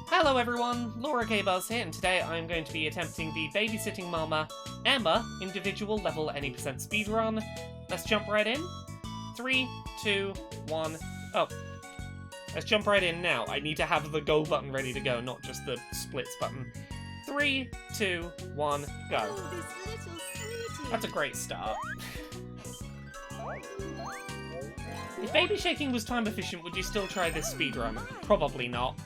Hello everyone, Laura K. Buzz here, and today I'm going to be attempting the Babysitting Mama Emma individual level any percent speedrun. Let's jump right in. 3, 2, 1, oh. Let's jump right in now. I need to have the go button ready to go, not just the splits button. 3, 2, 1, go. Oh, this little sweetie. That's a great start. If baby shaking was time efficient, would you still try this speedrun? Probably not.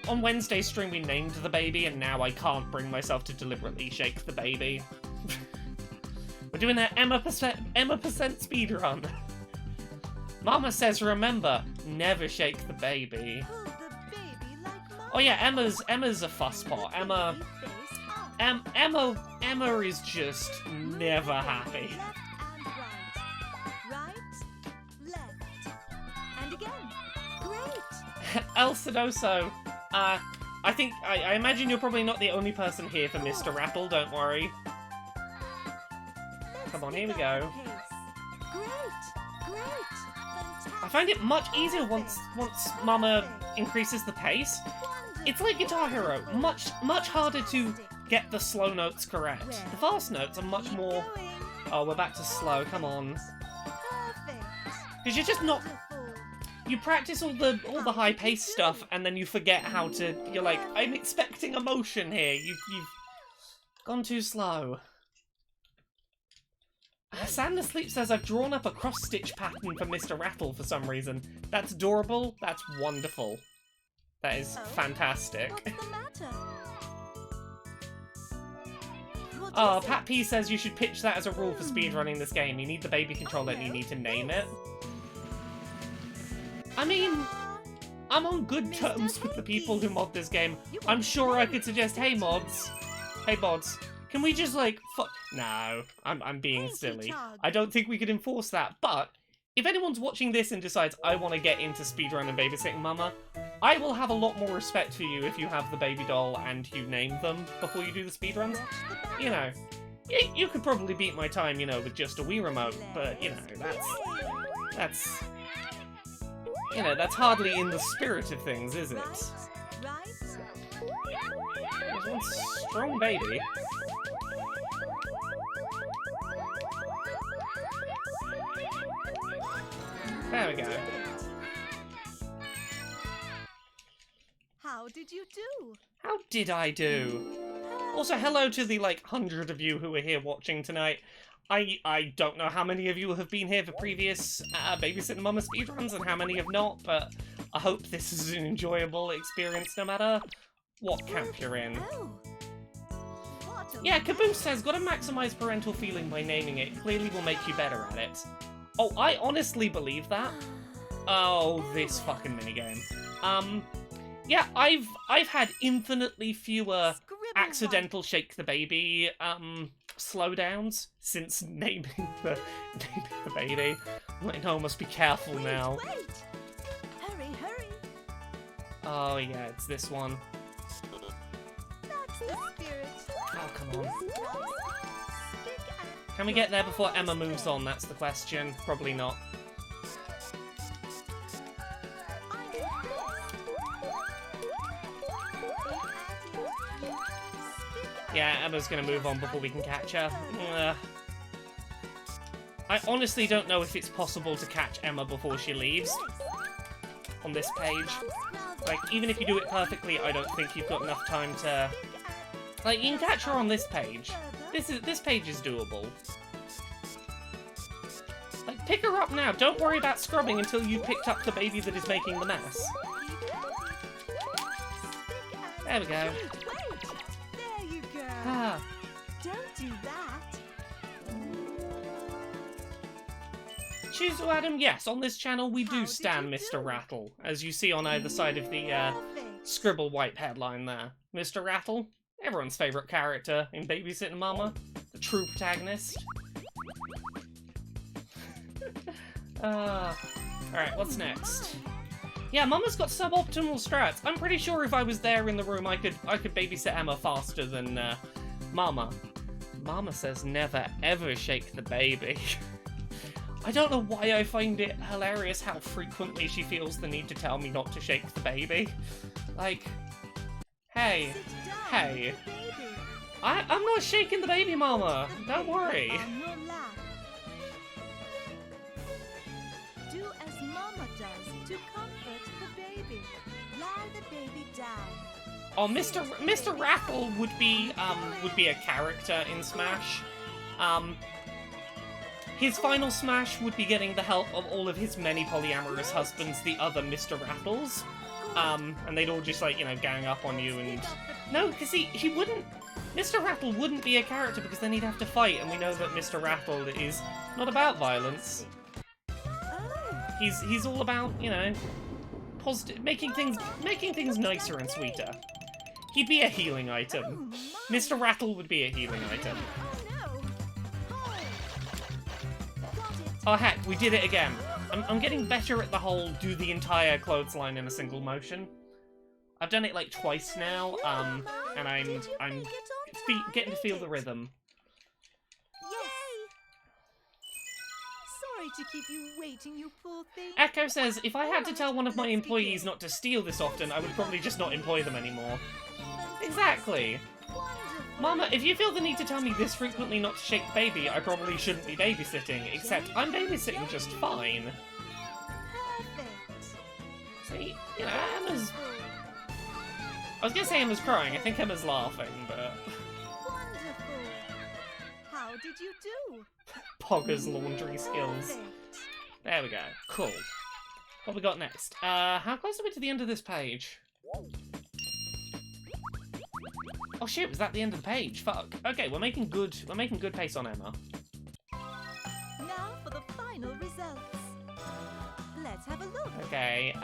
On Wednesday's stream we named the baby, and now I can't bring myself to deliberately shake the baby. We're doing an Emma percent speedrun. Mama says remember, never shake the baby. Oh, the baby like Mama. Oh yeah, Emma's a fusspot. Emma is just never happy. Left and right. Right, left. And again. Great. El Sedoso, I imagine you're probably not the only person here for Mr. Rattle, don't worry. Come on, here we go. Great. I find it much easier once Mama increases the pace. It's like Guitar Hero, much harder to get the slow notes correct. The fast notes are much more... Oh, we're back to slow, come on. Perfect. Because you're just not... You practice all the high-paced stuff, and then you forget how to... You're like, I'm expecting emotion here. You've gone too slow. Sandra Sleep says I've drawn up a cross-stitch pattern for Mr. Rattle for some reason. That's adorable. That's wonderful. That is fantastic. What's the matter? What Oh, is Pat it? P says you should pitch that as a rule for speedrunning this game. You need the baby controller and you need to name it. I mean, I'm on good terms with the people who mod this game. I'm sure I could suggest, hey mods, can we just like, no, I'm being Thank you, silly. Tug. I don't think we could enforce that, but if anyone's watching this and decides I want to get into speedrun and Babysitting Mama, I will have a lot more respect for you if you have the baby doll and you name them before you do the speedruns. Watch the back. You know, you could probably beat my time, you know, with just a Wii remote, but, you know, that's... You know, that's hardly in the spirit of things, is it? Right. There's one strong baby. There we go. How did you do? How did I do? Also, hello to the, like, 100 of you who are here watching tonight. I don't know how many of you have been here for previous Babysitting Mama speedruns and how many have not, but I hope this is an enjoyable experience no matter what camp you're in. Oh. What a Yeah, Caboose says, gotta maximize parental feeling by naming it. Clearly will make you better at it. Oh, I honestly believe that. Oh, this fucking minigame. Yeah, I've had infinitely fewer Scribble accidental shake the baby slowdowns since naming the baby. I know I must be careful one. now. Wait. Hurry. Oh yeah, it's this one. That's the spirit. Oh, come on. Stick and Can we get there before Emma moves on? That's the question. Probably not. Yeah, Emma's gonna move on before we can catch her. Ugh. I honestly don't know if it's possible to catch Emma before she leaves on this page. Like, even if you do it perfectly, I don't think you've got enough time to... Like, you can catch her on this page. This page is doable. Like, pick her up now. Don't worry about scrubbing until you picked up the baby that is making the mess. There we go. There you go. Ah. Don't do that. Chuzo Adam, yes, on this channel we How do did stand you Mr. do? Rattle, as you see on either side of the Perfect. scribble white headline there. Mr. Rattle, everyone's favourite character in Babysitting Mama, the true protagonist. Alright, what's next? Yeah, Mama's got suboptimal strats. I'm pretty sure if I was there in the room I could babysit Emma faster than Mama. Mama says never ever shake the baby. I don't know why I find it hilarious how frequently she feels the need to tell me not to shake the baby. Like, hey, Sit down, hey. baby. I'm not shaking the baby, Mama. Don't worry. On your lap. Do as Mama does to comfort the baby. Lie the baby down. Oh, Mr. Rattle would be a character in Smash. His final Smash would be getting the help of all of his many polyamorous husbands, the other Mr. Rattles. And they'd all just, like, you know, gang up on you and... No, because he wouldn't... Mr. Rattle wouldn't be a character because then he'd have to fight, and we know that Mr. Rattle is not about violence. Oh, He's all about, you know, positive, making things nicer and sweeter. He'd be a healing item. Mr. Rattle would be a healing item. oh no. Oh. Got it. Oh heck, we did it again. I'm getting better at the whole do the entire clothesline in a single motion. I've done it like twice now, and I'm getting to feel the rhythm. Yay! Sorry to keep you waiting, you poor thing. Echo says, if I had to tell one of my employees not to steal this often, I would probably just not employ them anymore. Exactly. Wonderful. Mama, if you feel the need to tell me this frequently not to shake the baby, I probably shouldn't be babysitting, except I'm babysitting just fine. Perfect. See, you know, Emma's... I was gonna say Emma's crying, I think Emma's laughing, but... Wonderful. How did you do? Pogger's laundry skills. Perfect. There we go. Cool. What we got next? How close are we to the end of this page? Oh shit, was that the end of the page? Fuck. Okay, we're making good pace on Emma. Now for the final results. Let's have a look. Okay,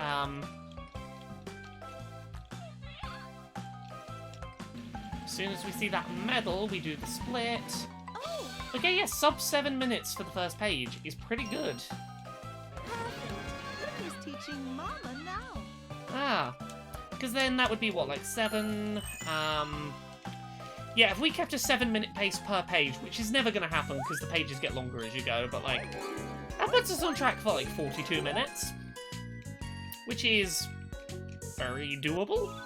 as soon as we see that medal, we do the split. Oh, Okay, yeah, sub 7 minutes for the first page is pretty good. perfect. Look who's teaching Mama now. Ah, because then that would be what, like 7, yeah, if we kept a 7-minute pace per page, which is never going to happen because the pages get longer as you go, but like, that puts us on track for like 42 minutes, which is very doable.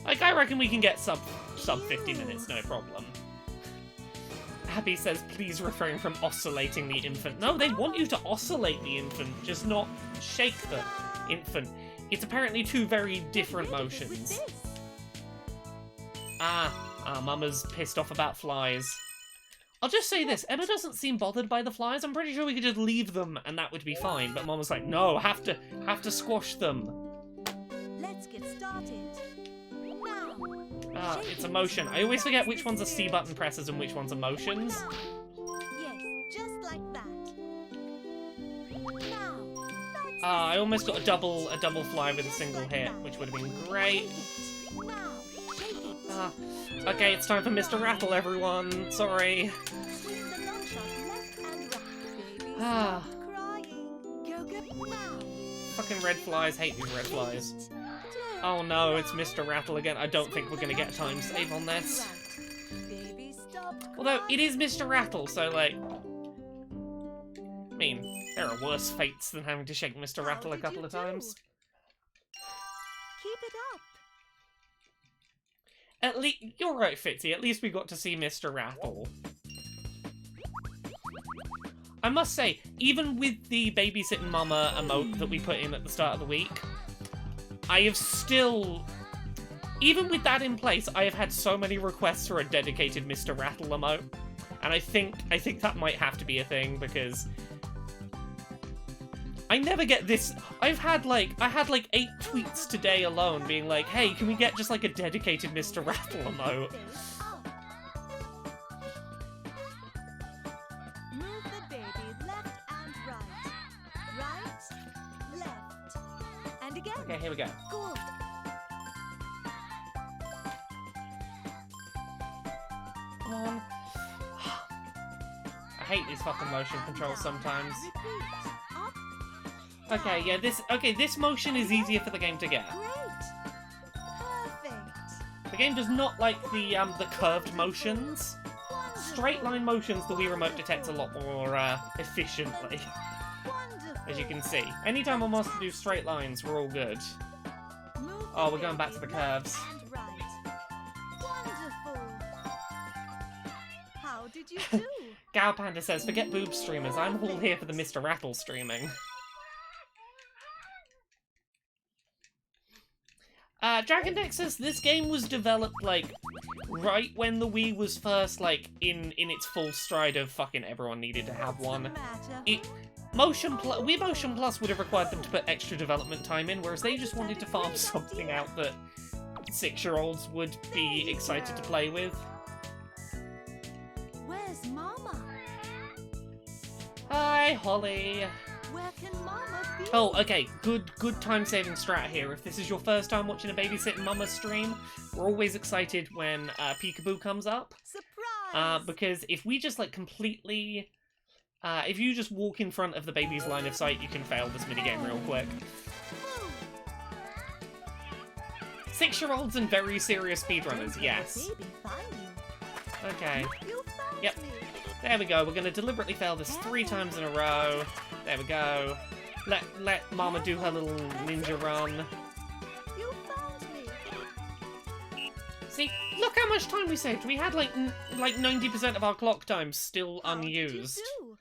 Like, I reckon we can get sub 50 minutes, no problem. Abby says, please refrain from oscillating the infant. No, they want you to oscillate the infant, just not shake the infant. It's apparently two very different motions. Mama's pissed off about flies. I'll just say this, Emma doesn't seem bothered by the flies. I'm pretty sure we could just leave them and that would be fine, but Mama's like, no, have to squash them. Let's get started. Now. It's a motion. I always forget which ones are C button presses and which ones are motions. Yes, just like that. Now. That's I almost got a double fly with a single hit, which would have been great. now. Shake it. Okay, it's time for Mr. Rattle, everyone. Sorry. Swing the long shot left and right, baby. Ah. Stop crying. Go, go, now. Fucking red flies. Hate these red flies. Oh no, it's Mr. Rattle again. I don't think we're gonna get a time save on this. Baby, stop Although, it is Mr. Rattle, so like... I mean, there are worse fates than having to shake Mr. Rattle a couple of times. Keep it up. At least, you're right, Fitzy. At least we got to see Mr. Rattle. I must say, even with the babysitting mama emote that we put in at the start of the week, I have still... Even with that in place, I have had so many requests for a dedicated Mr. Rattle emote. And I think that might have to be a thing, because... I never get this... I had like 8 tweets today alone being like, hey, can we get just like a dedicated Mr. Rattle emote? Move the baby left and right. Right, left. And again. Okay, here we go. Good. Come on. I hate these fucking motion controls sometimes. Repeat. Up. Okay, yeah, this motion is easier for the game to get. Great. Perfect. The game does not like the curved motions. Straight line motions the Wii Remote detects a lot more efficiently, Wonderful. as you can see. Anytime I'm asked to do straight lines, we're all good. Move Oh, the we're going back to the baby left curves. and right. Wonderful. How did you do? Gal Panda says, forget boob streamers, I'm all here for the Mr. Rattle streaming. Dragon Deck says this game was developed, like, right when the Wii was first, like, in its full stride of fucking everyone needed to have one. Wii Motion Plus would have required them to put extra development time in, whereas they just wanted to farm something out that 6-year-olds would be excited to play with. Where's Mama? Hi, Holly. Where can Mama be? Oh, okay, good time-saving strat here. If this is your first time watching a Babysitting Mama stream, we're always excited when Peekaboo comes up. Surprise! Because if we just, like, completely... if you just walk in front of the baby's line of sight, you can fail this minigame real quick. 6-year-olds and very serious speedrunners, yes. Baby, find you. Okay. You found Yep. me. There we go. We're going to deliberately fail this 3 times in a row. There we go. Let Mama do her little ninja run. You found me. See, look how much time we saved. We had like 90% of our clock time still How did you unused. do?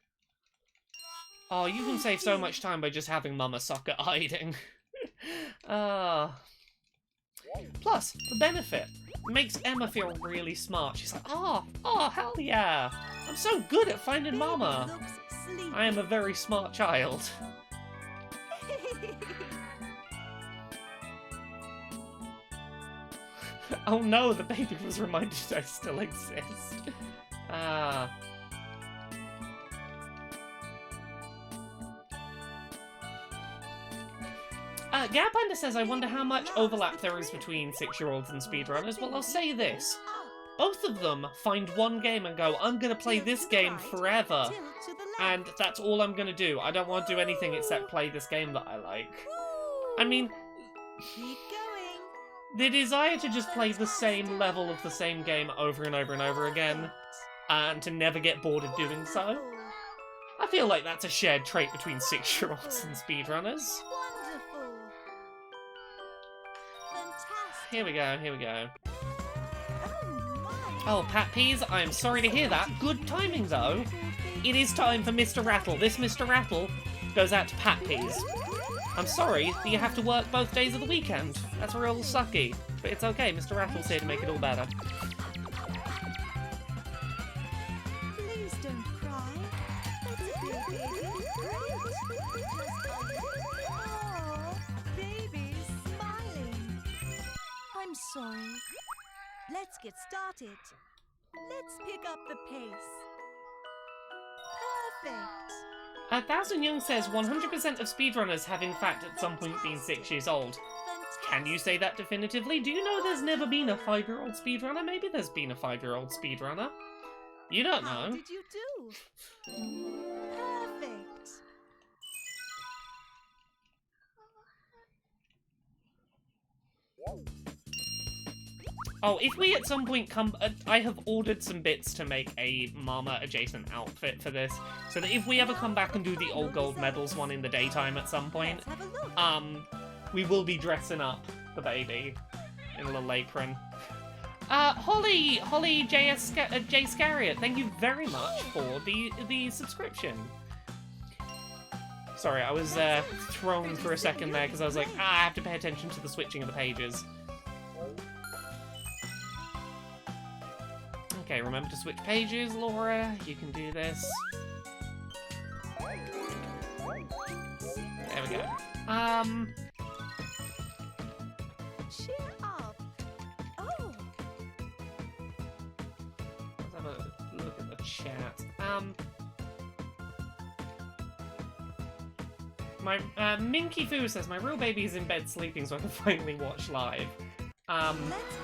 Oh, you can save so much time by just having Mama suck at hiding. Plus, the benefit makes Emma feel really smart. She's like, oh, hell yeah. I'm so good at finding Baby Mama. looks sleepy. I am a very smart child. Oh no, the baby was reminded I still exist. Gapanda says, I wonder how much overlap there is between 6-year-olds and speedrunners. Well, I'll say this. Both of them find one game and go, I'm gonna play this game forever. And that's all I'm gonna do. I don't want to do anything except play this game that I like. I mean, Keep going. the desire to just play the same level of the same game over and over and over again, and to never get bored of doing so, I feel like that's a shared trait between 6-year-olds and speedrunners. Wonderful. Fantastic. Here we go, here we go. Oh my. Oh, Pat Peas, I am sorry to hear that. Good timing, though. It is time for Mr. Rattle. This Mr. Rattle goes out to Pat Peas. I'm sorry that you have to work both days of the weekend. That's real sucky. But it's okay, Mr. Rattle's here to make it all better. Please don't cry. That's a good baby. Oh, baby's smiling. I'm sorry. Let's get started. Let's pick up the pace. Perfect. 1000 Young says 100% of speedrunners have in fact at some point been 6 years old. Can you say that definitively? Do you know there's never been a 5-year-old speedrunner? Maybe there's been a 5-year-old speedrunner. You don't How know. did you do? Perfect. Oh, if we at some point come... I have ordered some bits to make a Mama adjacent outfit for this, so that if we ever come back and do the Old Gold Medals one in the daytime at some point, Let's have a look. we will be dressing up the baby in a little apron. Holly J. Scariot, thank you very much for the subscription. Sorry, I was thrown for a second there because I was like, I have to pay attention to the switching of the pages. Okay, remember to switch pages, Laura. You can do this. There we go. Cheer up. Oh, Let's have a look at the chat. My Minky Foo says my real baby is in bed sleeping, so I can finally watch live. let's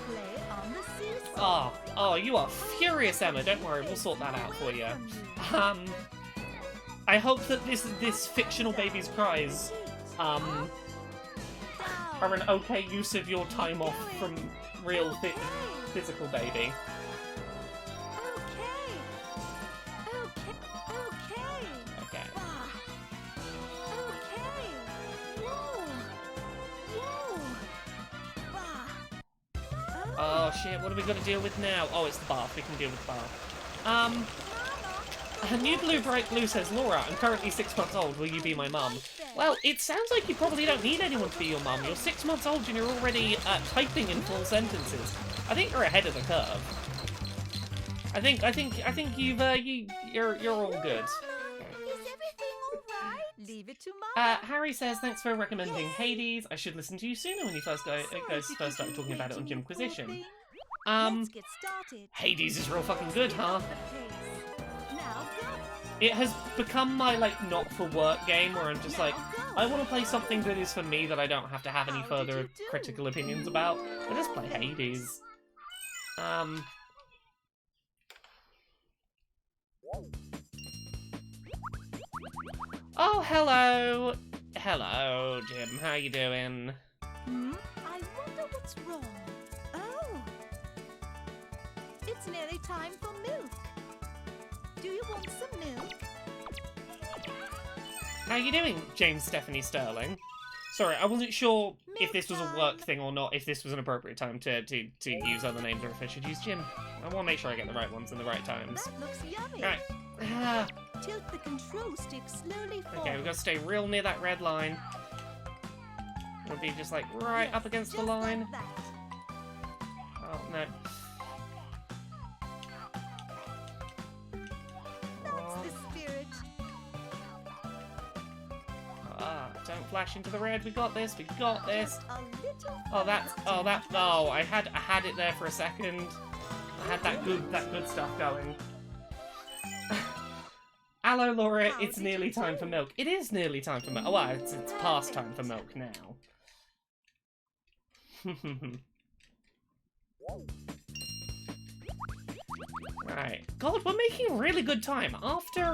play on the seesaw. Oh, you are furious, Emma. Don't worry, we'll sort that out for you. I hope that this fictional baby's cries are an okay use of your time off from real physical baby. Okay. Okay. Okay. Whoa. Oh shit, what are we gonna deal with now? Oh, it's the bath. We can deal with the bath. New Blue Bright Blue says, Laura, I'm currently 6 months old. Will you be my mum? Well, it sounds like you probably don't need anyone to be your mum. You're 6 months old and you're already typing in full sentences. I think you're ahead of the curve. I think you're all good. Leave it to Mama. Harry says, thanks for recommending Hades. I should listen to you sooner when you first started talking about it on Gymquisition. Let's get started. Hades is real fucking good, huh? Now go. It has become my, like, not for work game where I'm just like, I want to play something that is for me that I don't have to have any further critical opinions about. I just play Hades. Oh, hello! Hello, Jim. How you doing? I wonder what's wrong. Oh. It's nearly time for milk. Do you want some milk? How you doing, James Stephanie Sterling? Sorry, I wasn't sure if this was a work thing or not, if this was an appropriate time to use other names or if I should use Jim. I want to make sure I get the right ones in the right times. That looks yummy. Right. Tilt the control stick slowly forward. Okay, we've got to stay real near that red line. It'll be just like right up against the line. Like that. Oh, no. That's the spirit. Don't flash into the red. We got this. We got this. Just a little Oh, I had it there for a second. I had that good stuff going. Hello, Laura. It's nearly time for milk. It is nearly time for milk. Oh, well, it's past time for milk now. Right. God, we're making really good time. After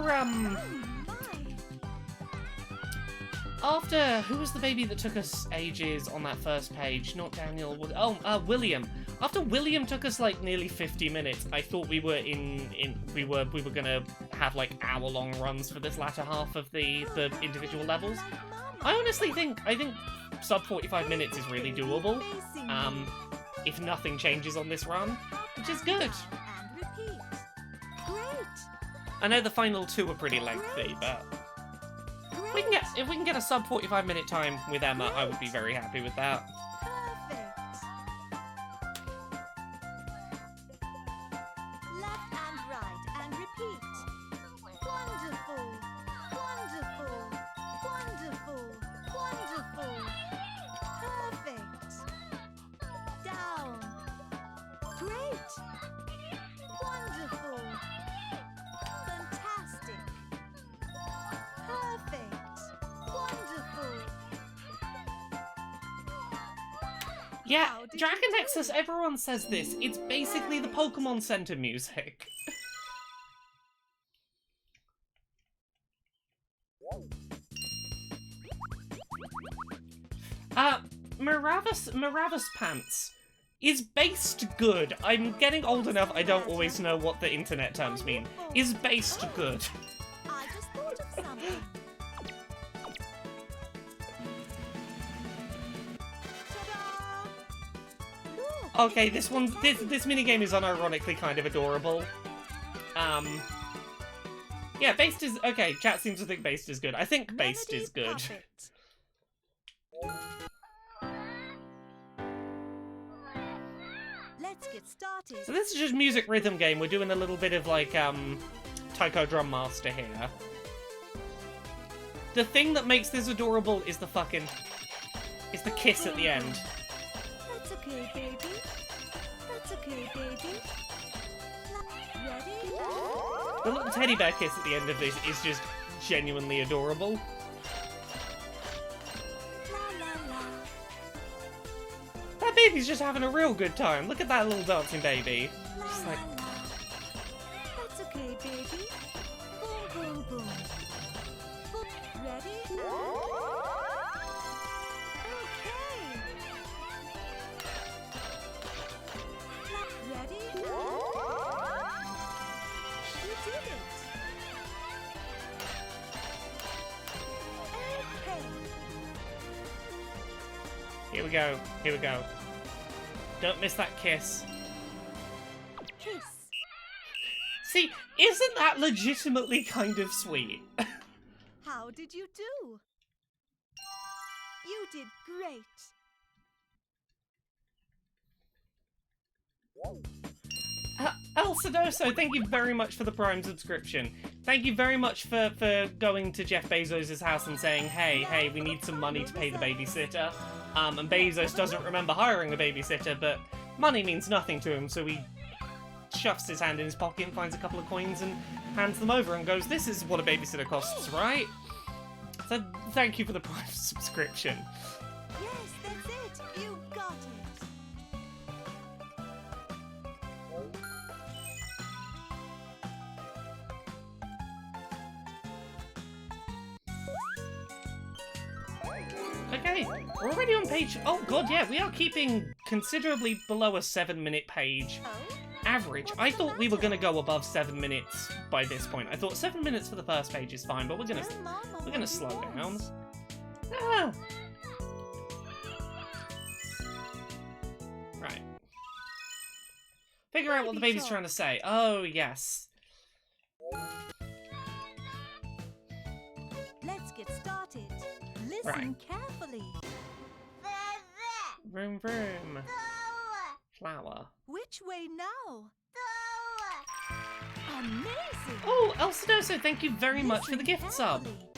who was the baby that took us ages on that first page? Not Daniel. William. After William took us like nearly 50 minutes, I thought we were we were gonna have like hour-long runs for this latter half of the individual levels. I honestly think sub 45 minutes is really doable. If nothing changes on this run, which is good. And repeat. Great. I know the final two are pretty lengthy, but if we can get a sub 45 minute time with Emma, I would be very happy with that. Perfect. Left and right and repeat. Wonderful. Wonderful. Wonderful. Wonderful. Perfect. Down. Great. Wonderful. Fantastic. Perfect. Wonderful. Yeah, How did Dragon you do Nexus, everyone says this. It's basically the Pokemon Center music. Maravis Pants is based good. I'm getting old enough, I don't always know what the internet terms mean. Is based good. I just thought of something. Ta-da! Look, Okay, this minigame is unironically kind of adorable. Yeah, based is okay. Chat seems to think based is good. I think based Melody is good. Puppet. Let's get started. So this is just music rhythm game. We're doing a little bit of like Taiko Drum Master here. The thing that makes this adorable is the kiss at the end. That's okay, baby. That's okay, baby. Ready? The little teddy bear kiss at the end of this is just genuinely adorable. La la la. That baby's just having a real good time. Look at that little dancing baby. La Just la like, la. That's okay, baby. Boom, boom, boom. Boom. Ready? Okay. Ready? You did it. Okay. here we go. Here we go. Don't miss that kiss. Kiss. See, isn't that legitimately kind of sweet? How did you do? You did great. El Sadoso, thank you very much for the Prime subscription. Thank you very much for going to Jeff Bezos' house and saying, hey, we need some money to pay the babysitter. And Bezos doesn't remember hiring a babysitter, but money means nothing to him, so he shoves his hand in his pocket and finds a couple of coins and hands them over and goes, this is what a babysitter costs, right? So thank you for the Prime subscription. Yes, that's it. You got it. Okay, we're already on page... Oh god, yeah, we are keeping considerably below a 7-minute page Oh, average. I thought we were going to go above 7 minutes by this point. I thought 7 minutes for the first page is fine, but we're gonna slow down. Ah. Right. Figure out what the baby's trying to say. Oh, yes. Let's get started. Listen Right. carefully. Vroom, vroom. Flower. Which way now? Amazing. Oh, El Sadoso, thank you very much for the Listen gift sub. carefully.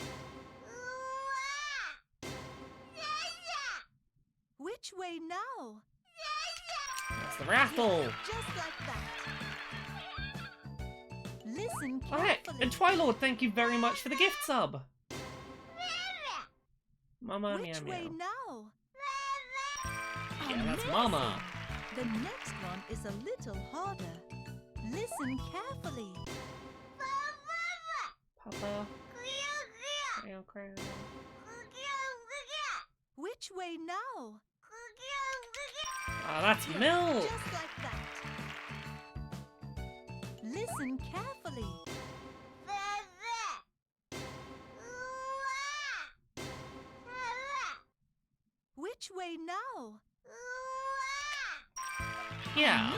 Which way now? That's the raffle. Just like that. Listen Alright, carefully. and Twilord, thank you very much for the gift sub. Mama, meow, Which meow. way now? Yeah, that's Amazing. Mama. The next one is a little harder. Listen carefully. Papa. Meow, crow. Which way now? Ah, that's milk. Just like that. Listen carefully. Which way now? Yeah,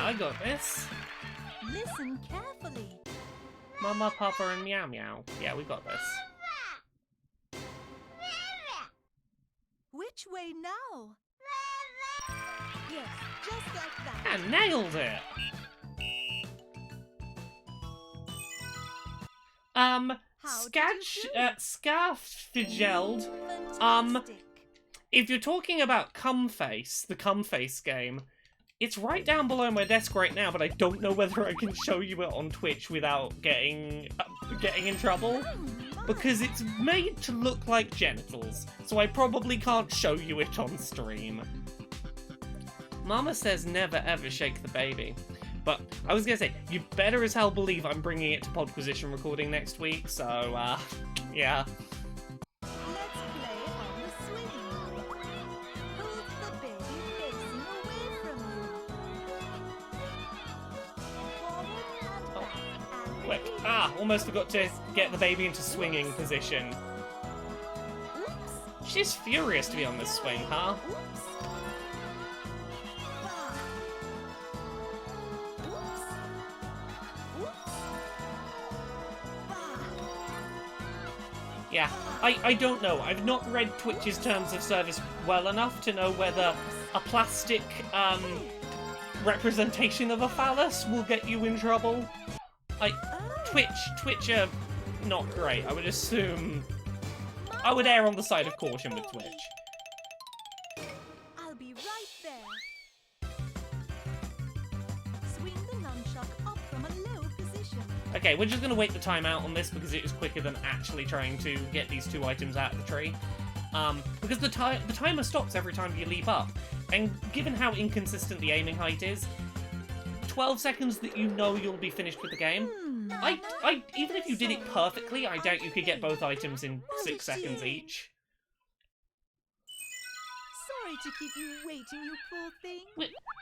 I got this. Listen carefully. Mama, Papa, and Meow Meow. Yeah, we got this. Which way now? Yes, just like that. I nailed it. How did you do? Scarfigeld. Fantastic. If you're talking about Cumface, the Cumface game, it's right down below my desk right now, but I don't know whether I can show you it on Twitch without getting in trouble. Because it's made to look like genitals, so I probably can't show you it on stream. Mama says never ever shake the baby. But I was gonna say, you better as hell believe I'm bringing it to Podquisition recording next week, so, yeah. Let's play on the swing. Hold the baby facing away from you. Forward and back and Quick. release. Almost forgot to get the baby into swinging position. Oops. She's furious to be on this swing, huh? Oops. Bah. Oops. Oops. Bah. Yeah, I don't know. I've not read Twitch's terms of service well enough to know whether a plastic, representation of a phallus will get you in trouble. Twitch are not great. I would assume... I would err on the side of caution with Twitch. I'll be right there. Swing the nunchuck up from a low position. Okay, we're just going to wait the time out on this because it is quicker than actually trying to get these two items out of the tree. Because the timer stops every time you leap up. And given how inconsistent the aiming height is, 12 seconds that you know you'll be finished with the game, even if you did it perfectly, I doubt you could get both items in 6 seconds each. Sorry to keep you waiting, you poor thing.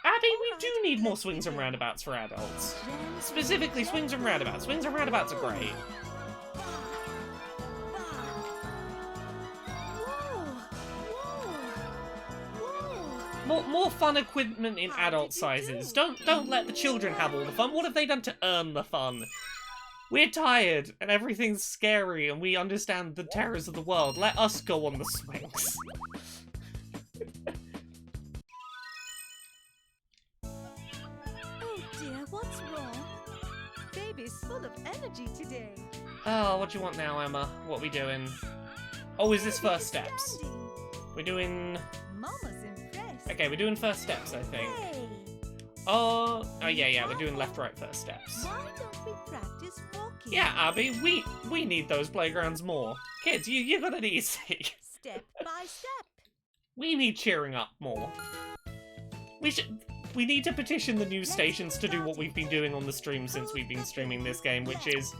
Abby, we do need more swings and roundabouts for adults. Specifically, swings and roundabouts. Swings and roundabouts are great. Whoa! Whoa! Whoa! More fun equipment in adult sizes. Don't let the children have all the fun. What have they done to earn the fun? We're tired, and everything's scary, and we understand the terrors of the world. Let us go on the swings. Oh dear, what's wrong? Baby's full of energy today. Oh, what do you want now, Emma? What are we doing? Oh, is this first steps? Standing. We're doing... Mama's impressed. Okay, we're doing first steps, I think. Hey, Oh, yeah, we're doing left, right, first steps. why don't we practice walking? Yeah, Abby, we need those playgrounds more. Kids, you got it easy. Step by step. We need cheering up more. We need to petition the news stations to do what we've been doing on the stream since we've been streaming this game, which is,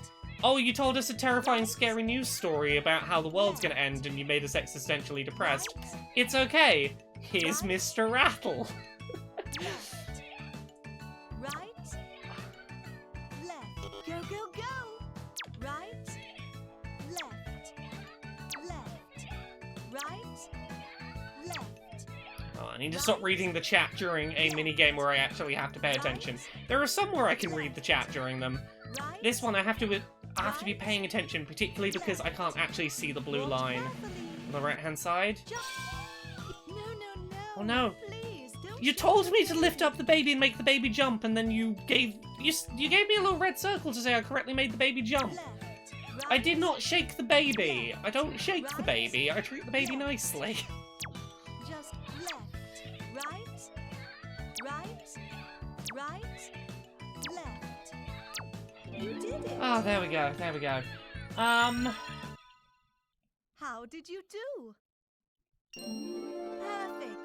oh, you told us a terrifying, scary news story about how the world's gonna end and you made us existentially depressed. It's okay. Here's Mr. Rattle. Right, left, go, go, go. Right, left, right, left. Oh, I need to stop reading the chat during a mini-game where I actually have to pay attention. There are some where I can read the chat during them. Right, This one I have to be paying attention, particularly because I can't actually see the blue line on the right-hand side. Jump. No, no, no. Oh no. Please, don't You told me to lift up the baby and make the baby jump, and then you gave me a little red circle to say I correctly made the baby jump. left, I right, did not shake the baby. I don't shake the baby. I treat the baby nicely. just left, right, left. You did it. Oh, there we go. There we go. How did you do? Perfect.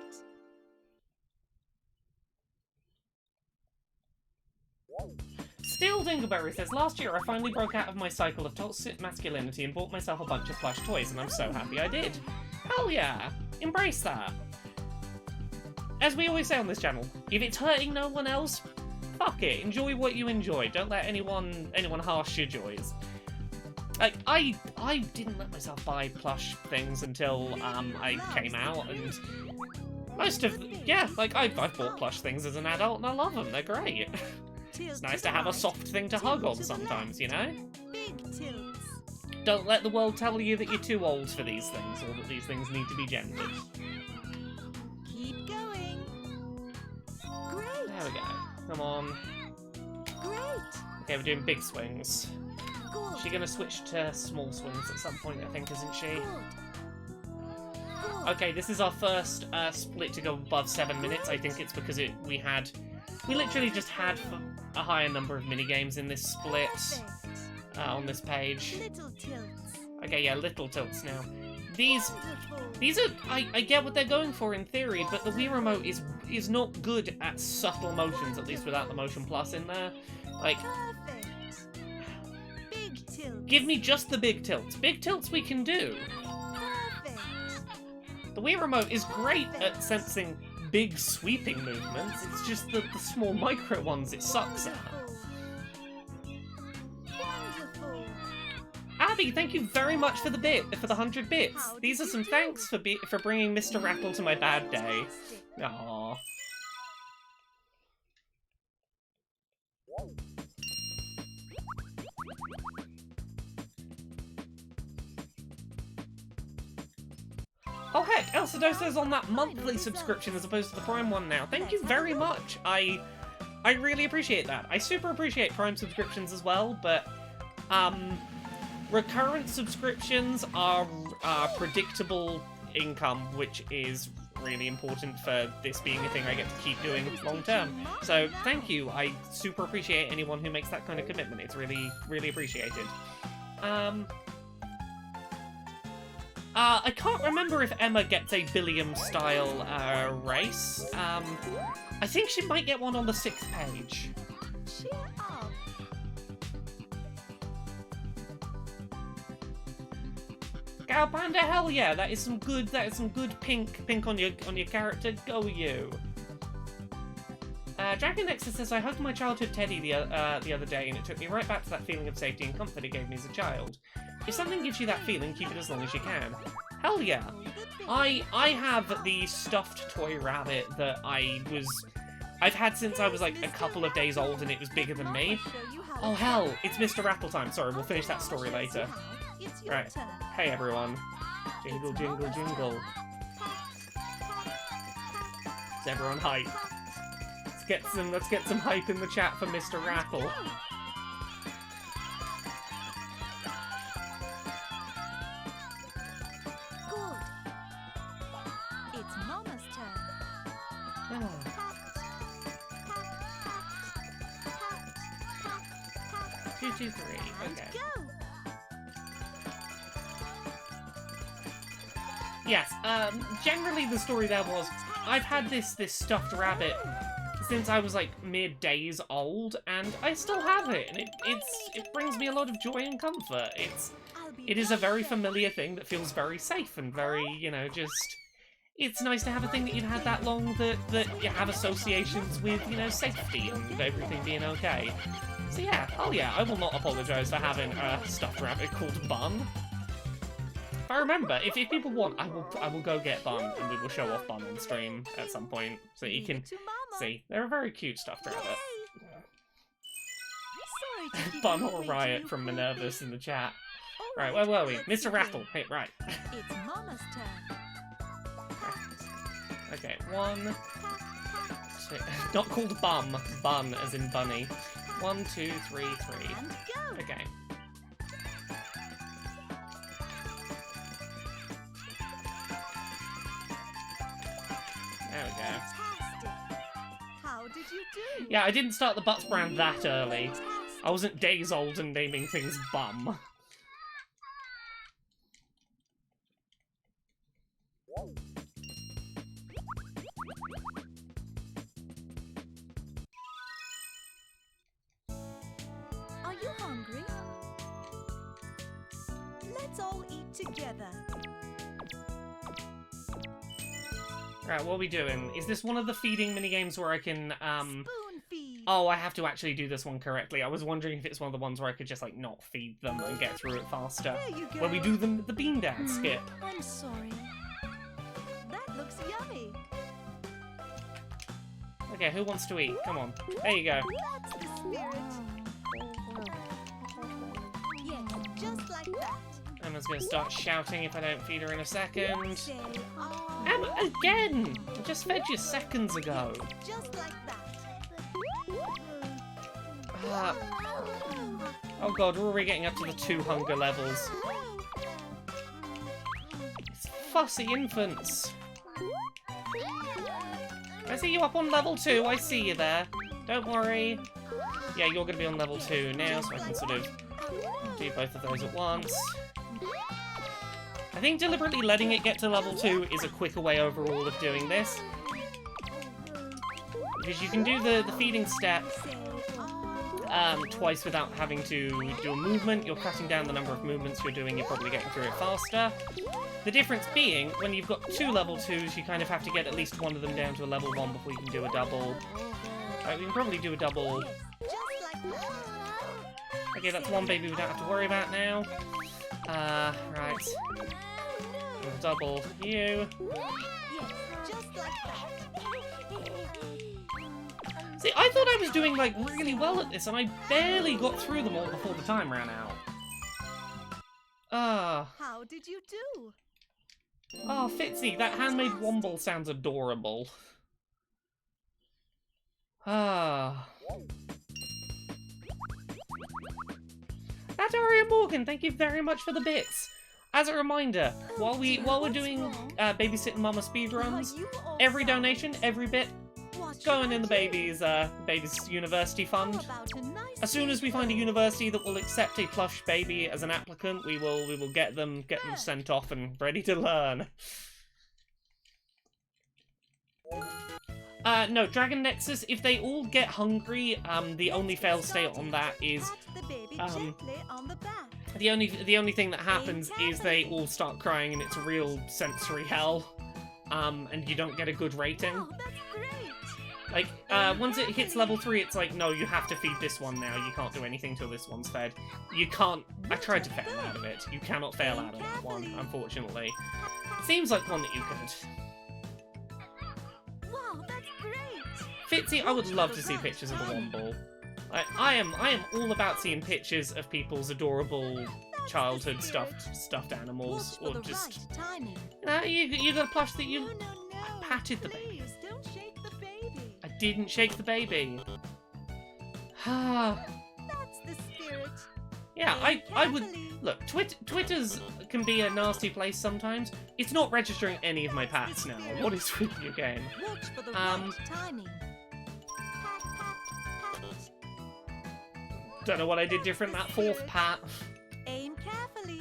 Still Dingleberry says, last year I finally broke out of my cycle of toxic masculinity and bought myself a bunch of plush toys, and I'm so happy I did. Hell yeah! Embrace that! As we always say on this channel, if it's hurting no one else, fuck it. Enjoy what you enjoy. Don't let anyone harsh your joys. Like, I didn't let myself buy plush things until I came out, and most of I've bought plush things as an adult, and I love them. They're great. It's nice to have a soft thing to hug on sometimes, you know? Big tilts. Don't let the world tell you that you're too old for these things, or that these things need to be gendered. Keep going. Great. There we go. Come on. Great. Okay, we're doing big swings. Good. Is she gonna switch to small swings at some point, I think, isn't she? Good. Good. Okay, this is our first split to go above 7 minutes. I think it's because we literally just had a higher number of minigames in this split Perfect. on this page. Little tilts. Okay, yeah, little tilts now. Wonderful. These are, I get what they're going for in theory, but the Wii Remote is not good at subtle motions, at least without the Motion Plus in there. Like, Perfect. Big tilts. give me just the big tilts. Big tilts we can do. Perfect. The Wii Remote is great at sensing big sweeping movements, it's just the small micro ones it sucks at. Wonderful. Abby, thank you very much for the 100 bits. These are some thanks for bringing Mr. Rattle to my bad day. Fantastic. Aww. Oh heck, El Sedoso's on that monthly subscription as opposed to the Prime one now. Thank you very much. I really appreciate that. I super appreciate Prime subscriptions as well, but recurrent subscriptions are predictable income, which is really important for this being a thing I get to keep doing long term. So thank you. I super appreciate anyone who makes that kind of commitment. It's really, really appreciated. I can't remember if Emma gets a Billiam-style race. I think she might get one on the 6th page. Cheer up. Gal Panda, hell yeah! That is some good pink on your character. Go you. Dragon Nexus says, I hugged my childhood teddy the other day, and it took me right back to that feeling of safety and comfort it gave me as a child. If something gives you that feeling, keep it as long as you can. Hell yeah. Oh, the baby. I have the stuffed toy rabbit that I've had since I was like a couple of days old and it was bigger than me. Mama show you how Oh it's hell, done. it's Mr. Rattle time. Sorry, we'll finish that story Mama shows later. you how. It's your Right. turn. Hey everyone. Jingle, It's jingle, Mama's jingle. turn. Is everyone hype? Let's get some hype in the chat for Mr. Rattle. Good. It's Mama's turn. Ah. 2, 2, 3. And Okay. go. Yes. Generally the story there was I've had this stuffed rabbit since I was like mid-days old, and I still have it, and it brings me a lot of joy and comfort. It is a very familiar thing that feels very safe and very, you know, just... It's nice to have a thing that you've had that long that you have associations with, you know, safety and everything being okay. So yeah, oh yeah, I will not apologise for having a stuffed rabbit called Bun. If I remember, if people want, I will go get Bun and we will show off Bun on stream at some point so that you Leave can it to Mama. see. They're a very cute stuffed rabbit. Yay. Sorry to keep Bun you or waiting, Riot you from poor Minervus baby. in the chat. All Right, where were we? let's Mr. Rattle. begin. Hey, right. It's Mama's turn. Okay, 1, 2. Not called Bum. Bun, as in bunny. 1, 2, 3, 3. And go. Okay. There we go. Fantastic. How did you do? Yeah, I didn't start the Butts brand that early. Fantastic. I wasn't days old and naming things Bum. Are you hungry? Let's all eat together. Right, what are we doing? Is this one of the feeding minigames where I can, Spoon feed. Oh, I have to actually do this one correctly. I was wondering if it's one of the ones where I could just, like, not feed them and get through it faster. There you go. Where we do the bean dance skip. I'm sorry. That looks yummy. Okay, who wants to eat? Come on. There you go. That's the spirit. Yes, just like that. Emma's gonna start shouting if I don't feed her in a second. Say, "Ah." Emma, again! I just fed you seconds ago. Just like that. Oh god, we're already getting up to the 2 hunger levels. It's fussy infants. I see you up on level 2, I see you there. Don't worry. Yeah, you're gonna be on level 2 now, so I can sort of do both of those at once. I think deliberately letting it get to level 2 is a quicker way overall of doing this. Because you can do the feeding step twice without having to do a movement. You're cutting down the number of movements you're doing, you're probably getting through it faster. The difference being, when you've got 2 level 2s, you kind of have to get at least one of them down to a level 1 before you can do a double. Right, we can probably do a double. Okay, that's one baby we don't have to worry about now. Right. We'll double you. Yes, just like that. See, I thought I was doing, like, really well at this, and I barely got through them all before the time ran out. How did you do? Oh, Fitzy, that handmade womble sounds adorable. That's Aria Morgan, thank you very much for the bits. As a reminder, while we're doing Babysitting Mama speedruns, every donation, every bit, going in the baby's university fund. As soon as we find a university that will accept a plush baby as an applicant, we will get them sent off and ready to learn. No, Dragon Nexus, if they all get hungry, the only fail-state on that is, the only thing that happens is they all start crying and it's real sensory hell, and you don't get a good rating. Oh, that's great. Like, once it hits level 3, it's like, no, you have to feed this one now. You can't do anything till this one's fed. You can't... I tried to fail out of it. You cannot fail out of that one, unfortunately. Seems like one that you could. Wow, that's great. Fitzy, I would love to see pictures of the Womble. I am all about seeing pictures of people's adorable childhood stuffed animals, Watch for or the just... right timing. You got a plush that you... No, no, no. I patted the baby. Please, don't shake the baby. I didn't shake the baby. Ah. That's the spirit. Yeah, Aim I would... carefully. Look, Twitter's can be a nasty place sometimes. It's not registering any of my pats now. What is with you, game? Watch for the right timing. Pat, pat, pat. Don't know what I did different that fourth pat. Aim carefully.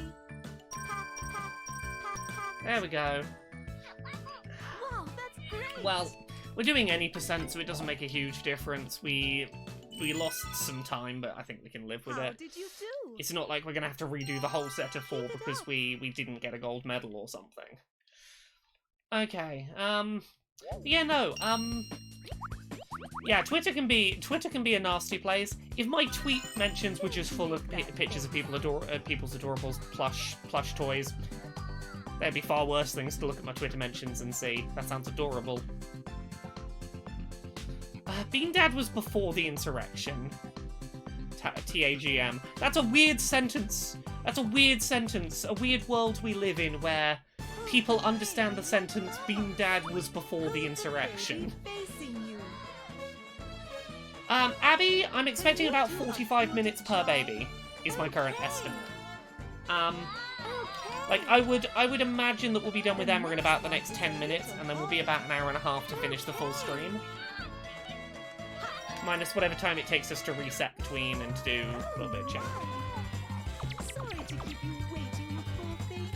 Pat, pat, pat, pat. There we go. Wow, that's great. Well, we're doing any percent, so it doesn't make a huge difference. We lost some time, but I think we can live with How it. did you do? It's not like we're gonna have to redo the whole set of 4 because we didn't get a gold medal or something. Okay, yeah, no, yeah, Twitter can be a nasty place. If my tweet mentions were just full of pictures of people's adorable plush toys, there'd be far worse things to look at my Twitter mentions and see. That sounds adorable. Bean Dad was before the insurrection. TAGM. That's a weird sentence. That's a weird sentence. A weird world we live in where people understand the sentence Bean Dad was before the insurrection. Abby, I'm expecting about 45 minutes per baby, is my current estimate. Like, I would imagine that we'll be done with Emma in about the next 10 minutes, and then we'll be about an hour and a half to finish the full stream. Minus whatever time it takes us to reset between and to do a little bit of chat. Sorry to keep you waiting, you poor thing.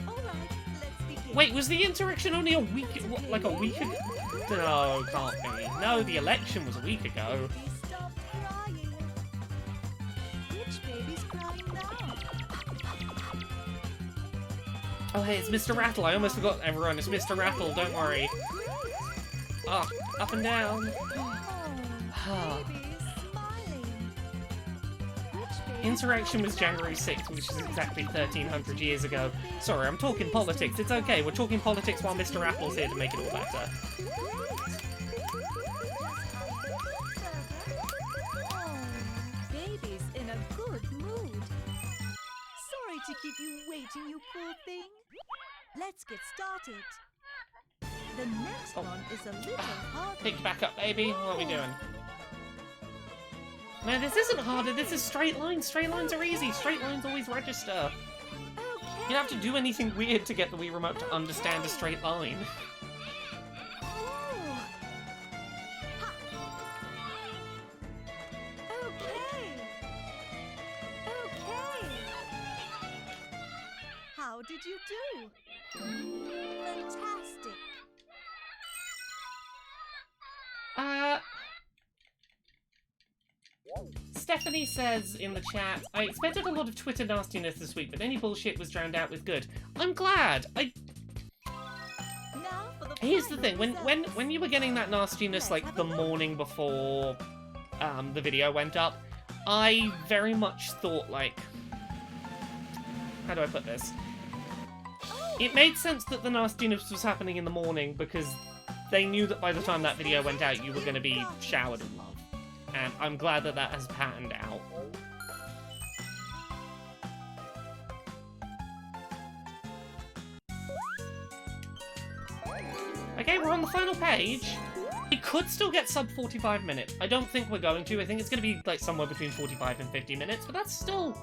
All right, let's begin. Wait, was the insurrection only a week, like a week ago? No, can't be. No, the election was a week ago. Baby, stop crying. Which baby's crying now? Oh, hey, it's Mr. Rattle. I almost forgot everyone. It's Mr. Rattle, don't worry. Ah, up and down. Oh, baby's smiling. Which baby's Insurrection was January 6th, which is exactly 1300 years ago. Sorry, I'm talking politics. It's okay. We're talking politics while Mr. Rattle's here to make it all better. Oh, baby's in a good mood. Sorry to keep you waiting, you poor thing. Let's get started. The next one is a little harder. Pick back up, baby. What are we doing? No, this isn't harder. This is straight lines. Straight lines are easy. Straight lines always register. You don't have to do anything weird to get the Wii Remote to understand a straight line. Oh. Ha. Okay. Okay. How did you do? Fantastic. Stephanie says in the chat, I expected a lot of Twitter nastiness this week, but any bullshit was drowned out with good. I'm glad. Now for the Here's the final thing, results. when you were getting that nastiness like the morning before the video went up, I very much thought like, how do I put this? It made sense that the nastiness was happening in the morning because they knew that by the time that video went out, you were going to be showered in love. And I'm glad that that has patterned out. Okay, we're on the final page. We could still get sub 45 minutes. I don't think we're going to. I think it's going to be like somewhere between 45 and 50 minutes, but that's still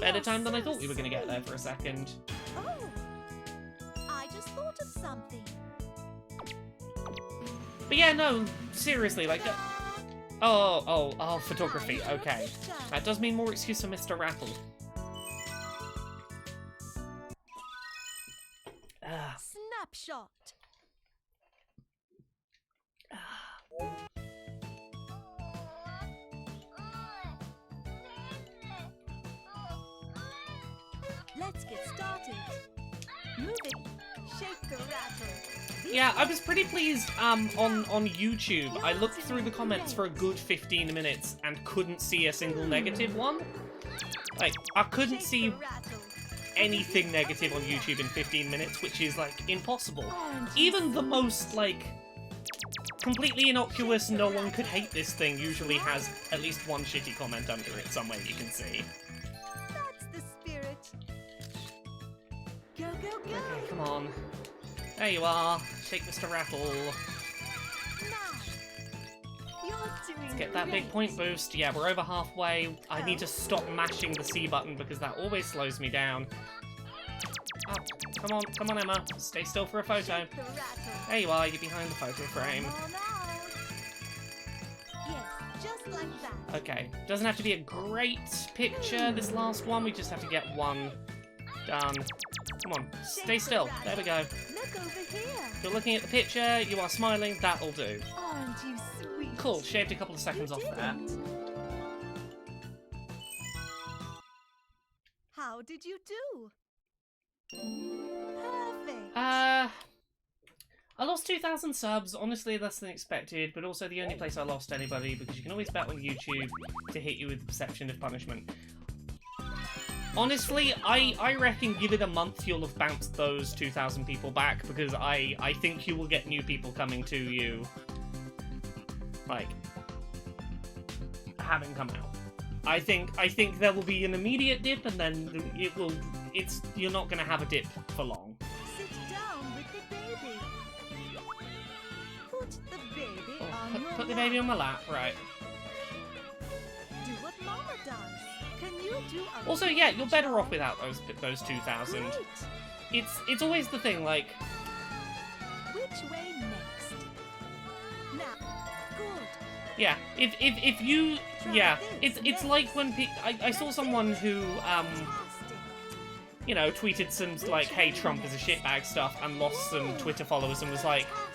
better time than I thought we were going to get there for a second. Oh, I just thought of something. But yeah, no, seriously, like... Oh, photography, okay. That does mean more excuse for Mr. Rattle. Snapshot. Let's get started. Move it. Shake the rattle. Yeah, I was pretty pleased on YouTube. I looked through the comments for a good 15 minutes and couldn't see a single negative one. Like, I couldn't see anything negative on YouTube in 15 minutes, which is, like, impossible. Even the most, like, completely innocuous, no one could hate this thing usually has at least one shitty comment under it somewhere you can see. That's the spirit. Go, go, go. Okay, come on. There you are. Shake Mr. Rattle. Now, you're doing Let's get that great. big point boost. Yeah, we're over halfway. I need to stop mashing the C button because that always slows me down. Oh, come on, Emma. Stay still for a photo. Shake the rattle. There you are, you're behind the photo frame. Come on out. Yes, just like that. Okay, doesn't have to be a great picture, this last one. We just have to get one done. Come on, stay still. There we go. Look over here. You're looking at the picture, you are smiling, that'll do. Aren't you sweet? Cool, shaved a couple of seconds You off did there. it. How did you do? Perfect. I lost 2,000 subs, honestly less than expected, but also the only place I lost anybody, because you can always bet on YouTube to hit you with the perception of punishment. Honestly, I reckon give it a month you'll have bounced those 2,000 people back, because I think you will get new people coming to you, like, having come out. I think there will be an immediate dip, and then you're not gonna have a dip for long. Sit down with the baby. Put the baby on your Put the lap. baby on my lap, right. Do what Mama does. Can you do a Also, yeah, you're better off without those 2,000. Great. It's always the thing, like, Which way next? Now, good. yeah, if you, yeah, it's like when I saw someone who, Fantastic. you know, tweeted some, like, hey, Trump is a shitbag stuff, and lost some Twitter followers and was like, Fantastic.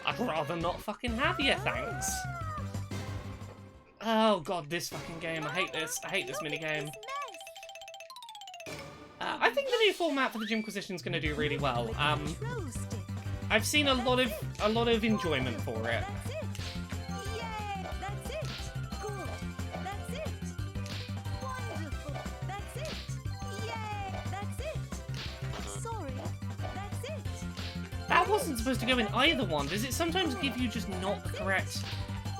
I'd rather not fucking have you, thanks. Oh god, this fucking game, I hate this minigame. This mess. I think the new format for the Gymquisition's gonna do really well. With the control stick. I've seen a lot of enjoyment for it. That's it. Yay! That's it. Good. That's it. Wonderful. That's it. Yay! That's it. Sorry. That's it. That wasn't supposed to go in either one. Does it sometimes give you just not the correct...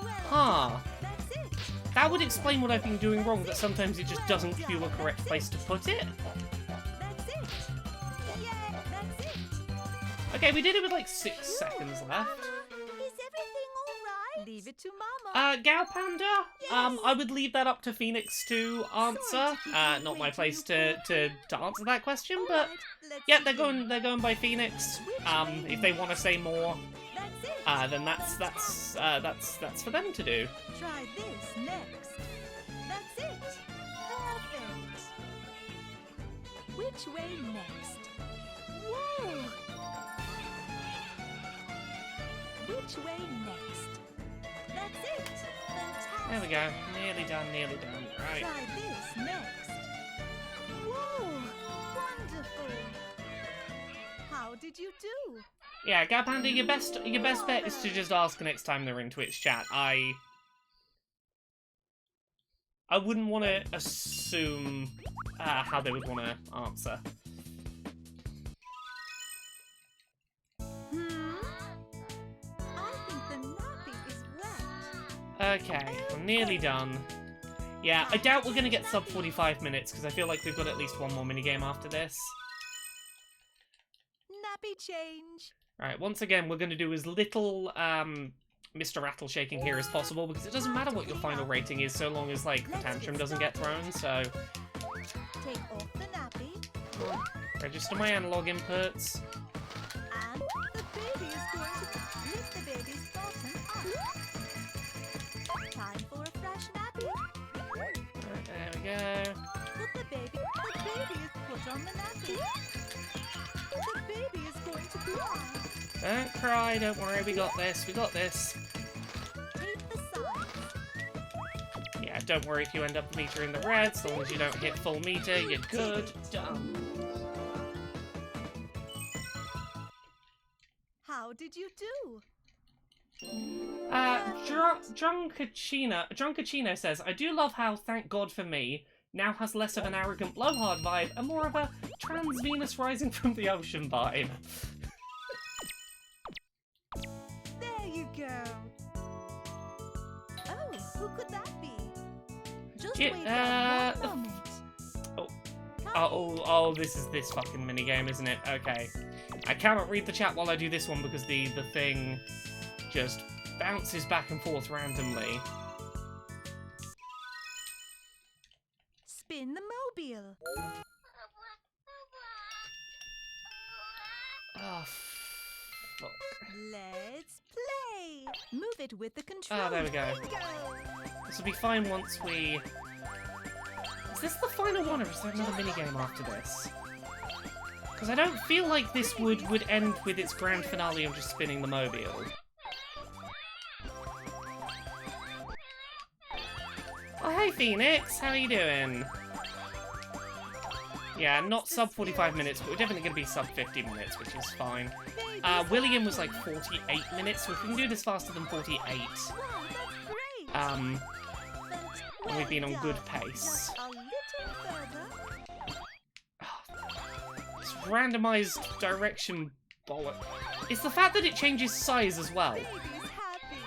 Well, Huh. that's it. That would explain what I've been doing wrong, that sometimes it just doesn't give you a correct place to put it. That's it. Yeah, that's it. Okay, we did it with like 6 seconds left. Mama, is everything all right? Leave it to Mama. Gal Panda, I would leave that up to Phoenix to answer. Not my place to answer that question, All but right, let's yeah, begin. they're going by Phoenix. If they want to say more, That's it. then that's for them to do. Try this next. That's it. Perfect. Which way next? Whoa. Which way next? That's it. Fantastic. There we go. Nearly done. Right. Try this next. Whoa. Wonderful. How did you do? Yeah, Gal Panda, your best bet is to just ask next time they're in Twitch chat. I wouldn't want to assume how they would want to answer. I think the nappy is wet. Okay, I'm nearly done. Yeah, I doubt we're going to get sub 45 minutes, because I feel like we've got at least one more minigame after this. Nappy change. Right, once again, we're going to do as little Mr. Rattle shaking here as possible, because it doesn't matter what your final rating is, so long as, like, the tantrum doesn't get thrown, so... Take off the nappy. Register my analog inputs. And the baby is going to lift the baby's bottom up. Time for a fresh nappy. Right, there we go. Put the baby is put on the nappy. The baby is going to cry. Don't cry, don't worry, we got this. Take the sides. Yeah, don't worry if you end up the meter in the red, as long as you don't hit full meter, you're good. Done. did you do? Drunkachino says, I do love how Thank God for Me now has less of an arrogant blowhard vibe and more of a trans Venus rising from the ocean vibe. There you go. Oh, who could that be? Just wait one moment. Oh, this is this fucking minigame, isn't it? Okay. I cannot read the chat while I do this one because the thing just bounces back and forth randomly. Spin the mobile. Oh, fuck. Let's play. Move it with the controller. Oh, there we go. Bingo. This will be fine once we... Is this the final one, or is there another minigame after this? Because I don't feel like this would end with its grand finale of just spinning the mobile. Oh, hey Phoenix, how are you doing? Yeah, not sub 45 minutes, but we're definitely going to be sub 50 minutes, which is fine. William was like 48 minutes, so if we can do this faster than 48, and we've been on good pace. This randomized direction bollock. It's the fact that it changes size as well. Baby's happy.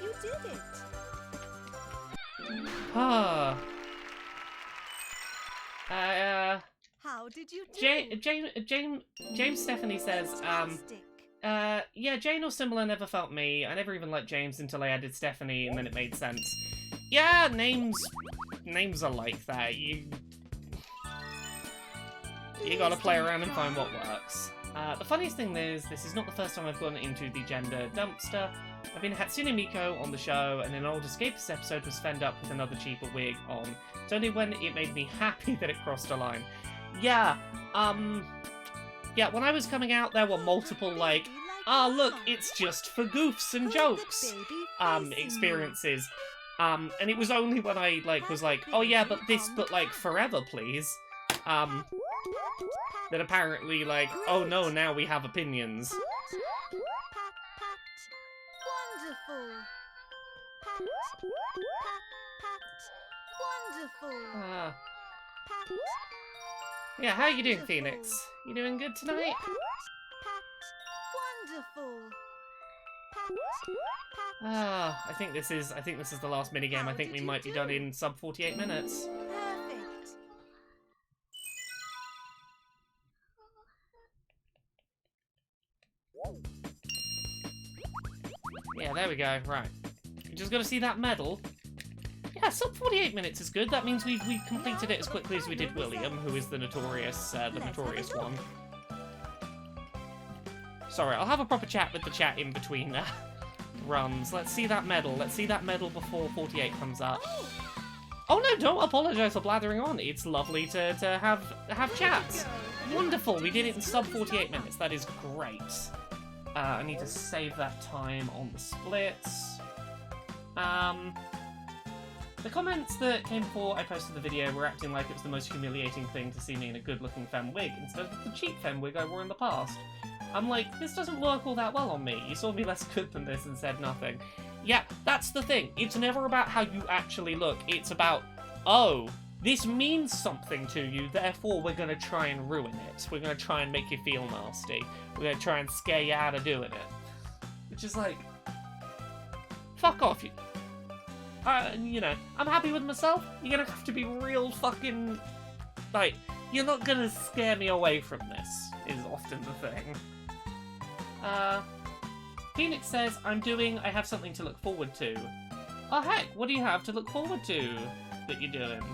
You did it. Ah. How did you do? James Stephanie says, Fantastic. yeah, Jane or similar never felt me. I never even liked James until I added Stephanie, and then it made sense. Yeah, names are like that. You gotta play around and find what works. The funniest thing is, this is not the first time I've gone into the gender dumpster. I've been Hatsune Miku on the show, and an old Escapist episode was fenned up with another cheaper wig on. It's only when it made me happy that it crossed a line. Yeah, yeah, when I was coming out, there were multiple, like, look, it's just for goofs and jokes, experiences. And it was only when I, like, was like, oh yeah, but like, forever, please, that apparently, like, oh no, now we have opinions. Wonderful. Pat, wonderful. Pat. Yeah, how you doing, Phoenix? You doing good tonight? Pat, wonderful. Pat. I think this is the last minigame. I think we might be done in sub 48 minutes. Perfect. Yeah, there we go. Right. You just gotta see that medal. Yeah, sub 48 minutes is good. That means we completed it as quickly as we did William, who is the notorious one. Sorry, I'll have a proper chat with the chat in between runs. Let's see that medal. Let's see that medal before 48 comes up. Oh no, don't apologise for blathering on. It's lovely to have chats. Wonderful, we did it in sub 48 minutes. That is great. I need to save that time on the splits. The comments that came before I posted the video were acting like it was the most humiliating thing to see me in a good-looking femme wig instead of the cheap femme wig I wore in the past. I'm like, this doesn't work all that well on me. You saw me less good than this and said nothing. Yeah, that's the thing. It's never about how you actually look. It's about, oh, this means something to you, therefore we're going to try and ruin it. We're going to try and make you feel nasty. We're going to try and scare you out of doing it. Which is like, fuck off. You know, I'm happy with myself. You're going to have to be real fucking, like, you're not going to scare me away from this, is often the thing. Phoenix says, I have something to look forward to. Oh heck, what do you have to look forward to that you're doing?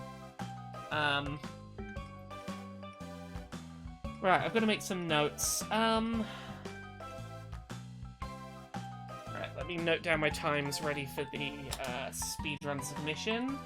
Right, I've got to make some notes. Right, let me note down my times ready for the speedrun submission.